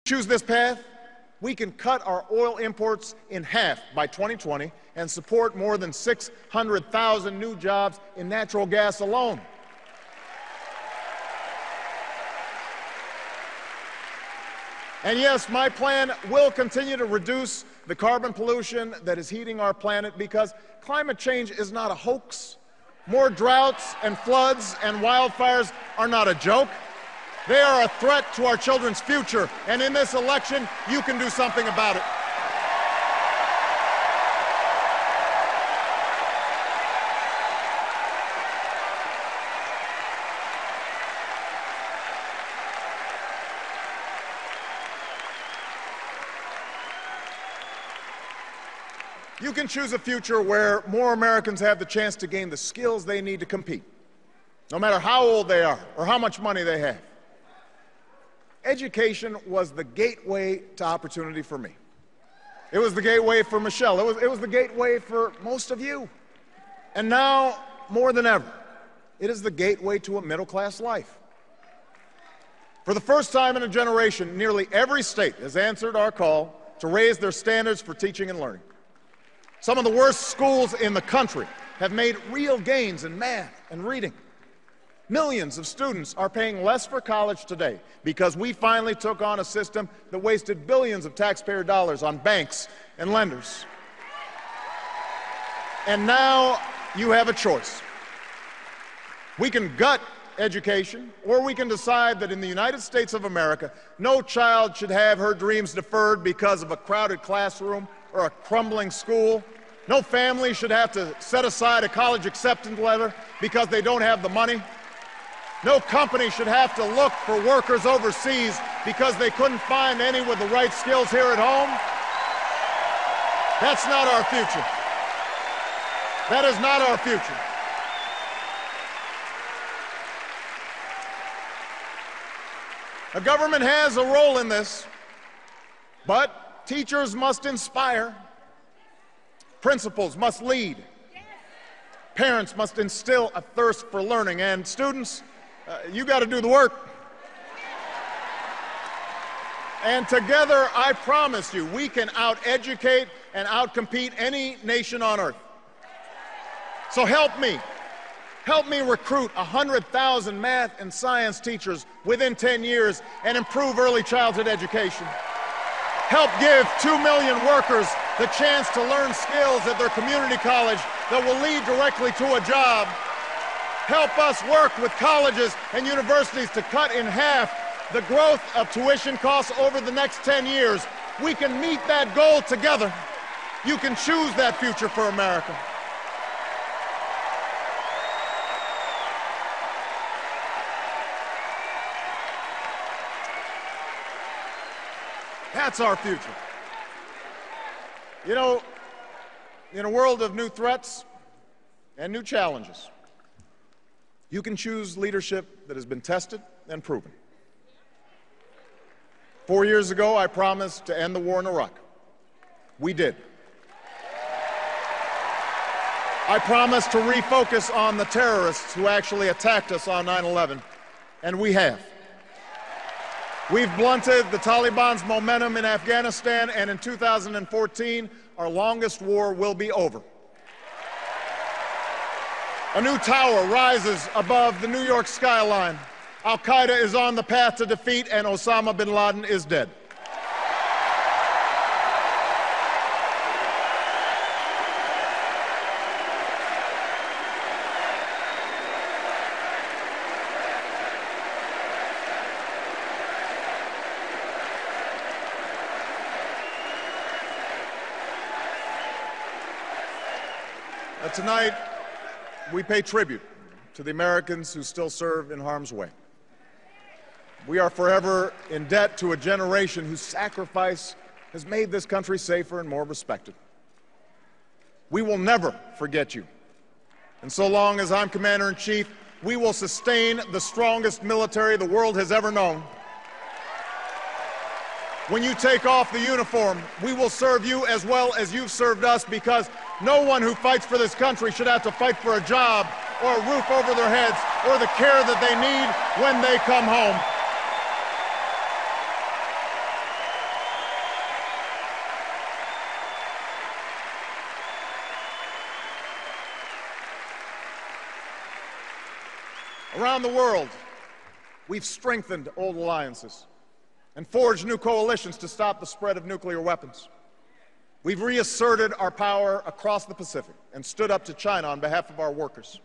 Choose this path, we can cut our oil imports in half by 2020 and support more than 600,000 new jobs in natural gas alone. And yes, my plan will continue to reduce the carbon pollution that is heating our planet, because climate change is not a hoax. More droughts and floods and wildfires are not a joke. They are a threat to our children's future, and in this election, you can do something about it. You can choose a future where more Americans have the chance to gain the skills they need to compete, no matter how old they are or how much money they have. Education was the gateway to opportunity for me. It was the gateway for Michelle. It was the gateway for most of you. And now, more than ever, it is the gateway to a middle-class life. For the first time in a generation, nearly every state has answered our call to raise their standards for teaching and learning. Some of the worst schools in the country have made real gains in math and reading. Millions of students are paying less for college today because we finally took on a system that wasted billions of taxpayer dollars on banks and lenders. And now you have a choice. We can gut education, or we can decide that in the United States of America, no child should have her dreams deferred because of a crowded classroom or a crumbling school. No family should have to set aside a college acceptance letter because they don't have the money. No company should have to look for workers overseas because they couldn't find any with the right skills here at home. That's not our future. That is not our future. The government has a role in this, but teachers must inspire, principals must lead, parents must instill a thirst for learning, and students, you got to do the work. And together, I promise you, we can out-educate and out-compete any nation on earth. So help me recruit 100,000 math and science teachers within 10 years and improve early childhood education. Help give 2 million workers the chance to learn skills at their community college that will lead directly to a job. Help us work with colleges and universities to cut in half the growth of tuition costs over the next 10 years. We can meet that goal together. You can choose that future for America. That's our future. You know, in a world of new threats and new challenges, you can choose leadership that has been tested and proven. 4 years ago, I promised to end the war in Iraq. We did. I promised to refocus on the terrorists who actually attacked us on 9/11, and we have. We've blunted the Taliban's momentum in Afghanistan, and in 2014, our longest war will be over. A new tower rises above the New York skyline. Al-Qaeda is on the path to defeat, and Osama bin Laden is dead. Tonight, we pay tribute to the Americans who still serve in harm's way. We are forever in debt to a generation whose sacrifice has made this country safer and more respected. We will never forget you. And so long as I'm Commander-in-Chief, we will sustain the strongest military the world has ever known. When you take off the uniform, we will serve you as well as you've served us, because no one who fights for this country should have to fight for a job or a roof over their heads or the care that they need when they come home. Around the world, we've strengthened old alliances and forged new coalitions to stop the spread of nuclear weapons. We've reasserted our power across the Pacific and stood up to China on behalf of our workers.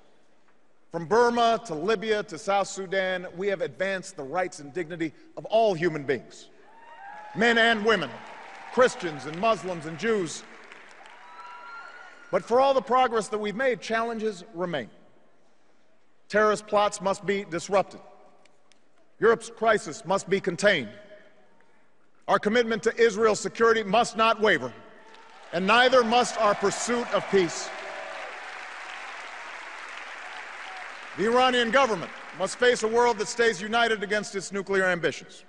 From Burma to Libya to South Sudan, we have advanced the rights and dignity of all human beings, men and women, Christians and Muslims and Jews. But for all the progress that we've made, challenges remain. Terrorist plots must be disrupted. Europe's crisis must be contained. Our commitment to Israel's security must not waver, and neither must our pursuit of peace. The Iranian government must face a world that stays united against its nuclear ambitions.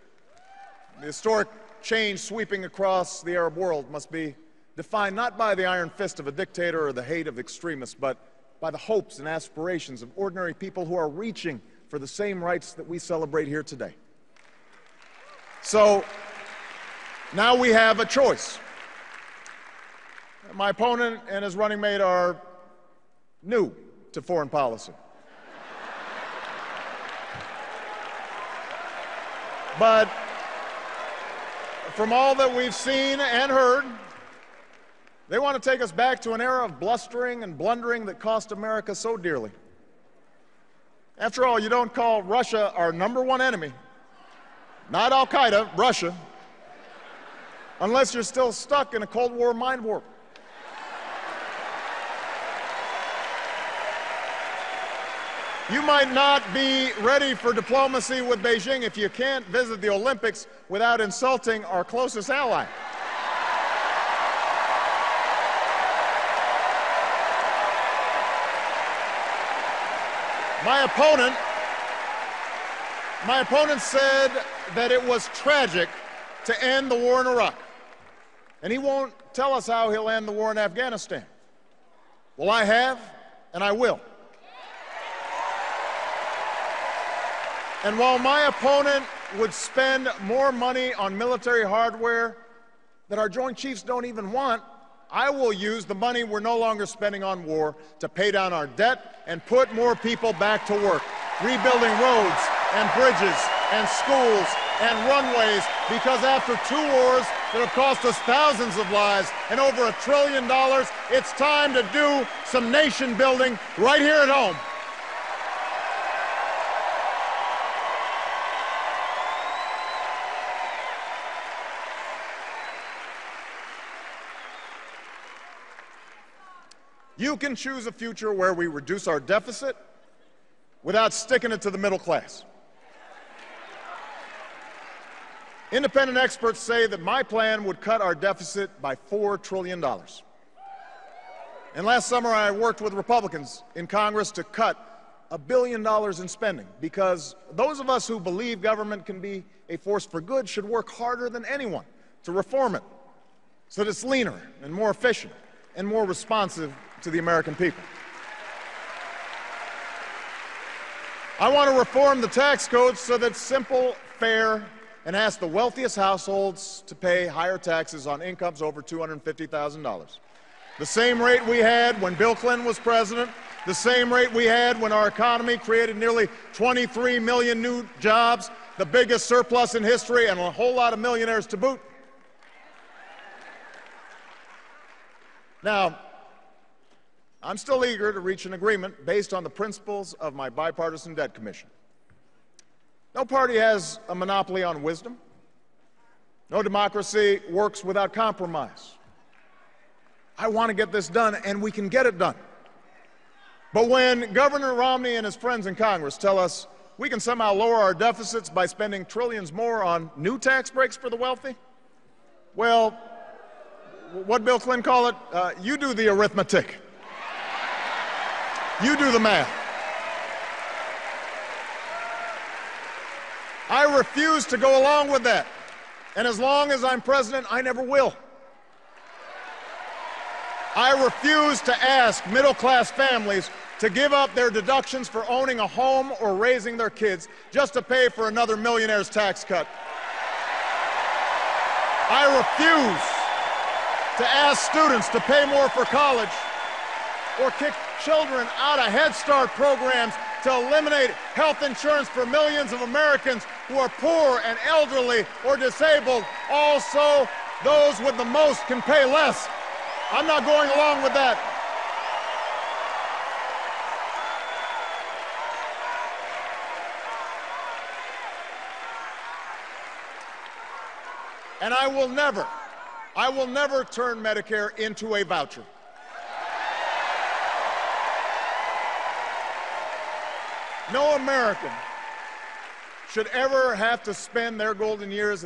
The historic change sweeping across the Arab world must be defined not by the iron fist of a dictator or the hate of extremists, but by the hopes and aspirations of ordinary people who are reaching for the same rights that we celebrate here today. So now we have a choice. My opponent and his running mate are new to foreign policy. But from all that we've seen and heard, they want to take us back to an era of blustering and blundering that cost America so dearly. After all, you don't call Russia our #1 enemy, not Al-Qaeda, Russia, unless you're still stuck in a Cold War mind warp. You might not be ready for diplomacy with Beijing if you can't visit the Olympics without insulting our closest ally. My opponent said that it was tragic to end the war in Iraq, and he won't tell us how he'll end the war in Afghanistan. Well, I have, and I will. And while my opponent would spend more money on military hardware that our Joint Chiefs don't even want, I will use the money we're no longer spending on war to pay down our debt and put more people back to work, rebuilding roads and bridges and schools and runways, because after 2 wars that have cost us thousands of lives and over $1 trillion, it's time to do some nation building right here at home. You can choose a future where we reduce our deficit without sticking it to the middle class. Independent experts say that my plan would cut our deficit by $4 trillion. And last summer I worked with Republicans in Congress to cut $1 billion in spending, because those of us who believe government can be a force for good should work harder than anyone to reform it so that it's leaner and more efficient and more responsive to the American people. I want to reform the tax code so that it's simple, fair, and ask the wealthiest households to pay higher taxes on incomes over $250,000. The same rate we had when Bill Clinton was president, the same rate we had when our economy created nearly 23 million new jobs, the biggest surplus in history, and a whole lot of millionaires to boot. Now, I'm still eager to reach an agreement based on the principles of my bipartisan debt commission. No party has a monopoly on wisdom. No democracy works without compromise. I want to get this done, and we can get it done. But when Governor Romney and his friends in Congress tell us we can somehow lower our deficits by spending trillions more on new tax breaks for the wealthy, well, what Bill Clinton call it? You do the arithmetic. You do the math. I refuse to go along with that. And as long as I'm president, I never will. I refuse to ask middle-class families to give up their deductions for owning a home or raising their kids just to pay for another millionaire's tax cut. I refuse to ask students to pay more for college or kick children out of Head Start programs to eliminate health insurance for millions of Americans who are poor and elderly or disabled. Also, those with the most can pay less. I'm not going along with that. And I will never turn Medicare into a voucher. No American should ever have to spend their golden years